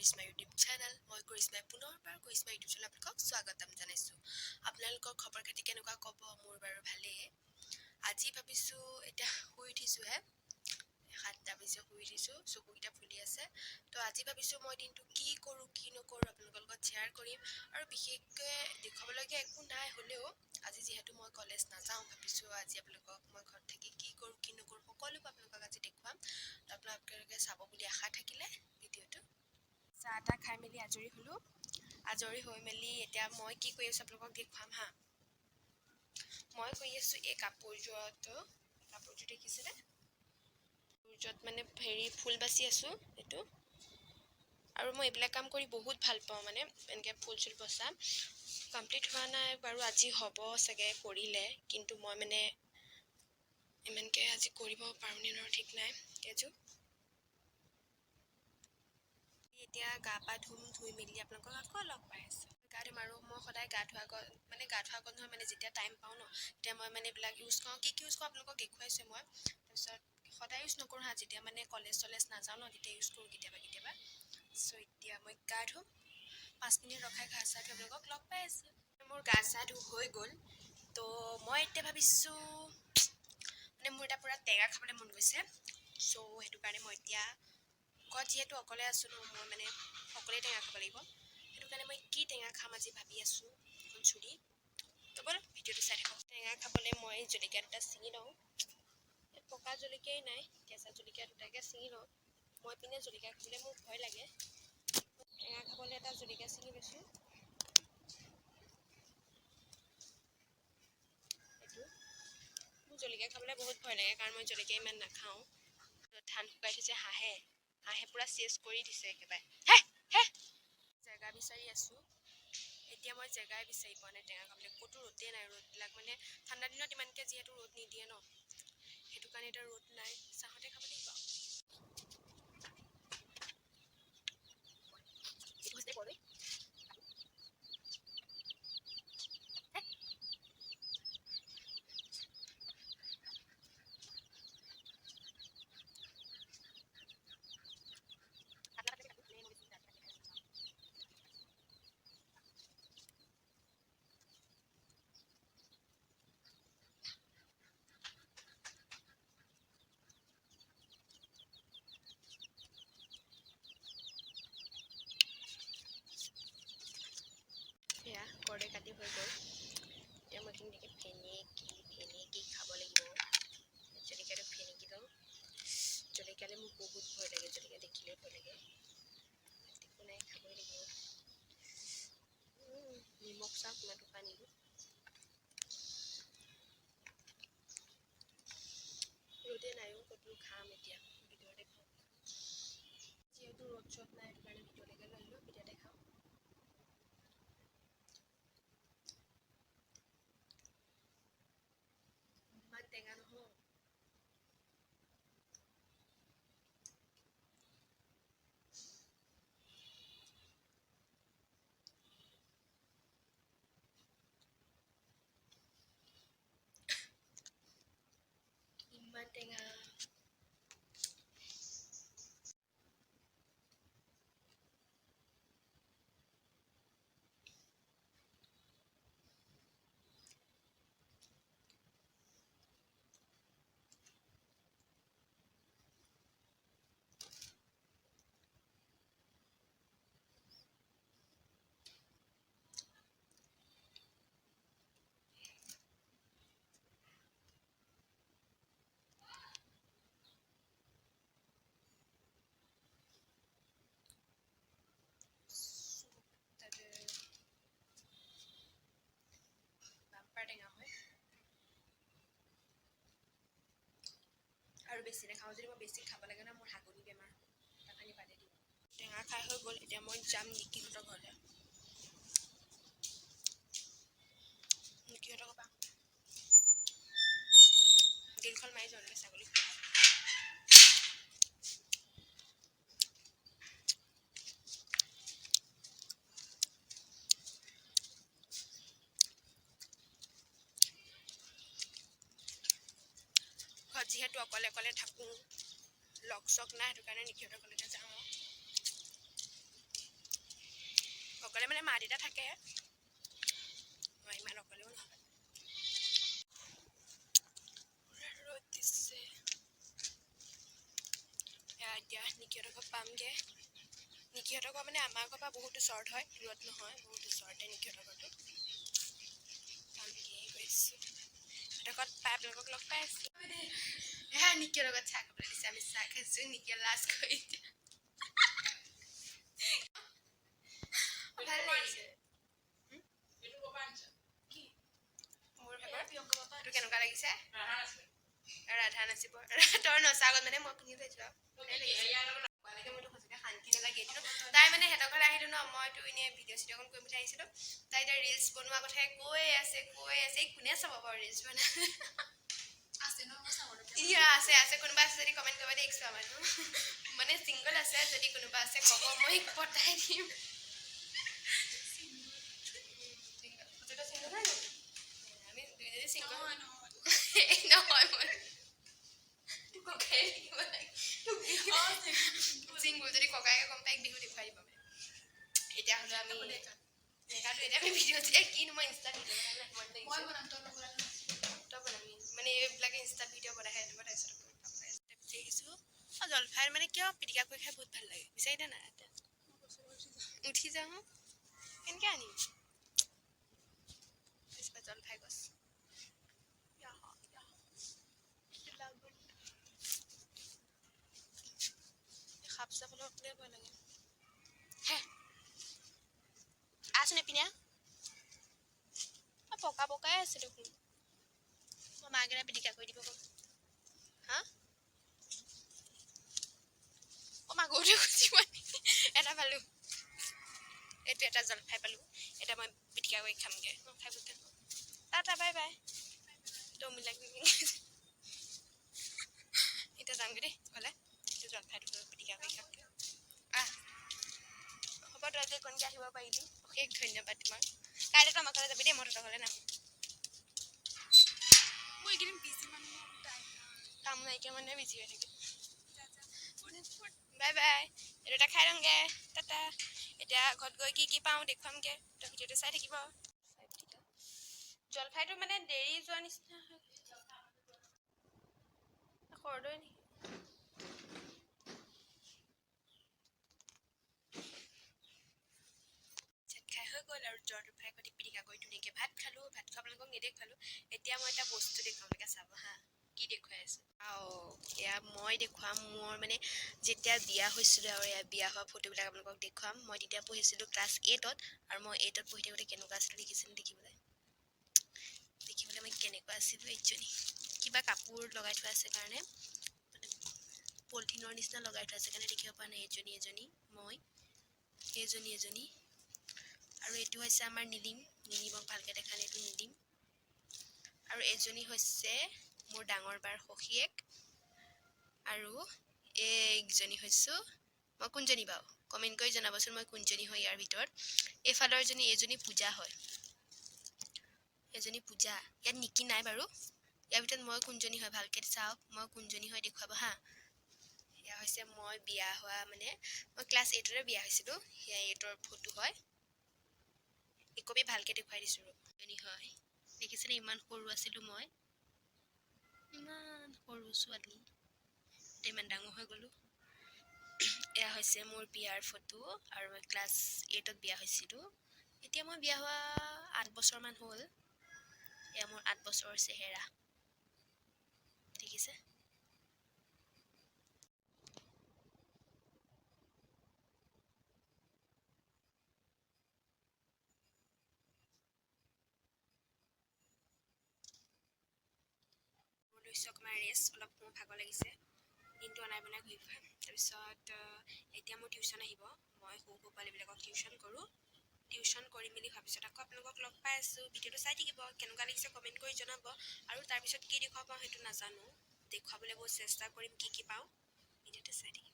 Karishma YouTube channel. মই কৰিশ্মাই পুনৰবাৰ Karishma YouTube channel আপোনালোকক স্বাগতম জনাইছোঁ। আপোনালোকৰ খবৰ খাতি কেনেকুৱা ক'ব? মোৰ বাৰু ভালেই। আজি ভাবিছোঁ এতিয়া শুই উঠিছোঁহে, 7টা বাজি শুই উঠিছোঁ, চকুকেইটা ফুলি আছে। তো আজি ভাবিছোঁ মই দিনটো কি কৰোঁ কি নকৰোঁ আপোনালোকৰ লগত শ্বেয়াৰ কৰিম। আৰু বিশেষকৈ দেখুৱাবলগীয়া একো নাই, হ'লেও আজি যিহেতু মই কলেজ নাযাওঁ, ভাবিছোঁ আজি আপোনালোকক মই ঘৰত থাকি কি কৰোঁ কি নকৰোঁ সকলোবোৰ আপোনালোকক আজি দেখুৱাম। তো আপোনালোকে চাব বুলি আশা থাকিলে ভিডিঅ'টো। চাহ তাহ খাই মেলি আজৰি হ'লোঁ। আজৰি হৈ মেলি এতিয়া মই কি কৰি আছোঁ আপোনালোকক দেখুৱাম হা। মই কৰি আছোঁ এই কাপোৰযোৰ দেখিছেনে? কাপোৰযোৰত মানে ফুল বাচি আছোঁ এইটো। আৰু মই এইবিলাক কাম কৰি বহুত ভাল পাওঁ, মানে এনেকৈ ফুল চুল বচা। কমপ্লিট হোৱা নাই বাৰু, আজি হ'ব চাগে কৰিলে, কিন্তু মই মানে ইমানকৈ আজি কৰিব পাৰোঁনে নোৱাৰোঁ ঠিক নাই। এইযোৰ এতিয়া গা পা ধুই মেলি আপোনালোকক আকৌ লগ পাই আছোঁ। গা ধুম আৰু মই সদায় গা ধোৱা আগত নহয়, মানে যেতিয়া টাইম পাওঁ ন, তেতিয়া মই মানে এইবিলাক ইউজ কৰোঁ। কি ইউজ কৰোঁ আপোনালোকক দেখুৱাইছোঁ মই। তাৰপিছত সদায় ইউজ নকৰোঁ হা, যেতিয়া মানে কলেজ চলেজ নাযাওঁ ন, তেতিয়া ইউজ কৰোঁ কেতিয়াবা। চ' এতিয়া মই গা ধুম, 5 মিনিট ৰখাই গা চা ধুই আপোনালোকক লগ পাই আছোঁ। মোৰ গা চা ধুই হৈ গ'ল। তো মই এতিয়া ভাবিছোঁ মানে মোৰ এটা পূৰা টেঙা খাবলৈ মন গৈছে। চ' সেইটো কাৰণে মই এতিয়া ঘৰত যিহেতু অকলে আছোঁ ন, মই মানে অকলেই টেঙা খাব লাগিব। সেইটো কাৰণে মই কি টেঙা খাম আজি ভাবি আছোঁ এখন চুৰি। তো ব'ল ভিডিঅ'টো চাই থাকোঁ। টেঙা খাবলৈ মই জলকীয়া দুটা ছিঙি লওঁ। ইয়াত পকা জলকীয়াই নাই, কেঁচা জলকীয়া দুটাকে ছিঙি লওঁ। মই পিনে জলকীয়া খাবলৈ মোৰ ভয় লাগে। টেঙা খাবলৈ এটা জলকীয়া ছিঙি লৈছোঁ। এইটো মোৰ জলকীয়া খাবলৈ বহুত ভয় লাগে, কাৰণ মই জলকীয়া ইমান নাখাওঁ। ধান শুকাই থৈছে, হাঁহে পূৰা চেচ কৰি দিছে একেবাৰে। জেগা বিচাৰি আছোঁ। এতিয়া মই জেগাই বিচাৰি পোৱা নাই টেঙা খাবলৈ, ক'তো ৰ'দেই নাই। ৰ'দবিলাক মানে ঠাণ্ডা দিনত ইমানকৈ যিহেতু ৰ'দ নিদিয়ে ন, সেইটো কাৰণে এতিয়া ৰ'দ নাই, চাহতে খাব লাগিব। সেয়া কৰডে কাটি হৈ গ'ল। এতিয়া মই ধুনীয়াকৈ ফেনেকি খাব লাগিব। জলকীয়াটো ফেনেকি লওঁ। জলকীয়ালৈ মোৰ বহুত ভয় লাগে, জলকীয়া দেখিলেই ভয় লাগে। একো নাই, খাবই লাগিব। নিমখ চাহ কিমান টকা নিলোঁ। ৰ'দে নাইও, ক'তনো খাম এতিয়া, ভিতৰতে খাওঁ। যিহেতু ৰ'দ চ'দ নাই, সেইটো কাৰণে ভিতৰলৈকে লৈ আহিলোঁ, ভিতৰতে খাওঁ। ইমান টেঙা নহয়। ইমান টেঙা। বাম্পাৰ টেঙা হয়। আৰু বেছি নাখাওঁ, যদি মই বেছি খাব লাগে ন, মোৰ হাগনি বেমাৰ হ'ব, তাৰ কাৰণে বাদে দিওঁ। টেঙা খাই হৈ গ'ল, এতিয়া মই যাম নিকিহঁতৰ ঘৰলৈ। নিকিহঁতৰ ঘৰৰপৰা গিলখন মাৰি যাওঁ, ছাগলী খোৱা। ঘৰত যিহেতু অকলে থাকোঁ, লগ চগ নাই, সেইটো কাৰণে নিকিহঁতৰ ঘৰলৈকে যাওঁ। অকলে মানে মা দেউতা থাকে মই ইমান অকলেও নহয় ৰ'দ দিছে এতিয়া নিকিহঁতৰ ঘৰ পামগৈ নিকিহঁতৰ ঘৰ মানে আমাৰ ঘৰৰ পৰা বহুত ওচৰত হয় দূৰত নহয় বহুত ওচৰতে নিকিহঁতৰ ঘৰটো পামগৈ গৈছোঁ সিহঁতৰ পাই আপোনালোকক লগ পাই আছোঁ নিকিহঁৰ লগত চাহ খাবলৈ দিছে আমি চাহ খাইছোঁ নিকিয়ে লাজ কৰি ভাল লাগিছে মোৰ ভাগৰ এইটো কেনেকুৱা লাগিছে ৰাধা নাচিব তই নচা আগত মানে মই পিন্ধি থৈছোঁ আৰু মোৰতো সঁচাকৈ শান্তি নালাগে তাই মানে সিহঁতৰ ঘৰলৈ আহিলোঁ ন মইতো এনেই ভিডিঅ' চিডিঅ' অকণ কৰিম বুলি আহিছিলোঁ তাই এতিয়া ৰিলচ বনোৱা কথাই কৈ আছে কোনে চাব বাৰু ৰিলচ বনাই আছে কোনোবা আছে যদি কমেণ্ট কৰিব দেই এক্সট্ৰা মানুহ মানে ছিংগল আছে যদি কোনোবা আছে ক'ব মই পতাই দিম আমি দুইজনী ছিংগল নহয় মই চিংগুল যদি ককায়েকে গম পাই বিহু দেখুৱাই দিব মানে এতিয়া হ'লেও আমি নেকাটো এতিয়া আমি ভিডিঅ' কিনো মই ইনষ্টাত ভিডিঅ' বনাবি মানে এইবিলাকে ইনষ্টাত ভিডিঅ' বনাই দিব তাৰপিছত দেখিছোঁ জলফাইৰ মানে কিয় পিটিকা কৰি খাই বহুত ভাল লাগে বিচাৰি দে নাই উঠি যাওঁ কেনেকৈ আনিম জলফাই গছ সাপ চাবলৈ ভয় লাগে হে আছোন এপিনে পকাই আছে দেখোন মই মাকেইটা পিটিকা কৰি দিব ক'ম হা মা গৰুটো খুজিব এটা পালোঁ এইটো এটা জলফাই পালোঁ এটা মই পিটিকা কৰি খামগৈ খাই বহুত থাকোঁ টাটা বাই বাই তই মিলাই এতিয়া যামগৈ দেই ক'লে এইটো জলফাইটো পিটিকা কৰি খামগৈ হ'ব তই যে কণকৈ আহিব পাৰিলি অশেষ ধন্যবাদ তোমাক কাইলৈ তই আমাৰ ঘৰলৈ যাবি দেই মই তহঁতৰ ঘৰলৈ নাহোঁ মোৰ এইকেইদিন বিজি মানুহ কাম নাইকিয়া মানুহে বিজি হৈ থাকে বাই বাই এইটো এটা খাই লওঁগৈ টাটা এতিয়া ঘৰত গৈ কি পাওঁ দেখুৱামগৈ তই ভিডিঅ'টো চাই থাকিব জলফাইটো মানে দেৰি যোৱা নিচিনা হয় খৰদৈ নেকি খাই হৈ গ'ল আৰু জলফাই সৈতে পিটিকা কৰি ধুনীয়াকৈ ভাত খালোঁ ভাত খোৱা আপোনালোকক নেদেখুৱালোঁ এতিয়া মই এটা বস্তু দেখুৱামলৈকে চাব হা কি দেখুৱাই আছোঁ এয়া মই দেখুৱাম মোৰ মানে যেতিয়া বিয়া হৈছিলোঁ আৰু এয়া বিয়া হোৱা ফটোবিলাক আপোনালোকক দেখুৱাম মই তেতিয়া পঢ়িছিলোঁ ক্লাছ 8ত আৰু মই 8ত পঢ়ি থাকোঁতে কেনেকুৱা আছিলোঁ দেখিছিলোঁ দেখিবলৈ মই কেনেকুৱা আছিলোঁ এইজনী কিবা কাপোৰ লগাই থোৱা আছে কাৰণে মানে পলিথিনৰ নিচিনা লগাই থোৱা আছে কাৰণে দেখিব পৰা নাই এজনী মই এজনী আৰু এইটো হৈছে আমাৰ নীলিমক ভালকৈ দেখা নাই এইটো নীলিম আৰু এজনী হৈছে মোৰ ডাঙৰ বাৰ সখীয়েক আৰু এইজনী হৈছোঁ মই কোনজনী বাৰু কমেণ্ট কৰি জনাবচোন মই কোনজনী হয় ইয়াৰ ভিতৰত এইফালৰ এজনী পূজা হয় এজনী পূজা ইয়াত নিকি নাই বাৰু ইয়াৰ ভিতৰত মই কোনজনী হয় ভালকৈ চাওক মই কোনজনী হয় দেখুৱাব হা এয়া হৈছে মই বিয়া হোৱা মানে মই ক্লাছ 8তে বিয়া হৈছিলোঁ সেয়া 8ৰ ফটো হয় একবি ভালকৈ দেখুৱাই দিছোঁ এজনী হয় দেখিছেনে ইমান সৰু আছিলোঁ মই ইমান সৰু ছোৱালী ইমান ডাঙৰ হৈ গ'লোঁ এয়া হৈছে মোৰ বিয়াৰ ফটো আৰু মই ক্লাছ 8ত বিয়া হৈছিলোঁ এতিয়া মই বিয়া হোৱা 8 বছৰমান হ'ল এয়া মোৰ 8 বছৰৰ চেহেৰা দেখিছে লৈছোঁ অকণমান ৰেষ্ট অলপ মোৰ ভাগৰ লাগিছে দিনটো অনাই বনাই ঘূৰি ফুৰা তাৰপিছত এতিয়া মোৰ টিউশ্যন আহিব মই সৰু পোৱালীবিলাকক টিউশ্যন কৰোঁ টিউশ্যন কৰি মেলি হোৱাৰ পিছত আকৌ আপোনালোকক লগ পাই আছোঁ ভিডিঅ'টো চাই থাকিব কেনেকুৱা লাগিছে কমেণ্ট কৰি জনাব আৰু তাৰপিছত কি দেখুৱাব পাওঁ সেইটো নাজানো দেখুৱাবলৈ বহুত চেষ্টা কৰিম কি পাওঁ ভিডিঅ'টো চাই থাকিব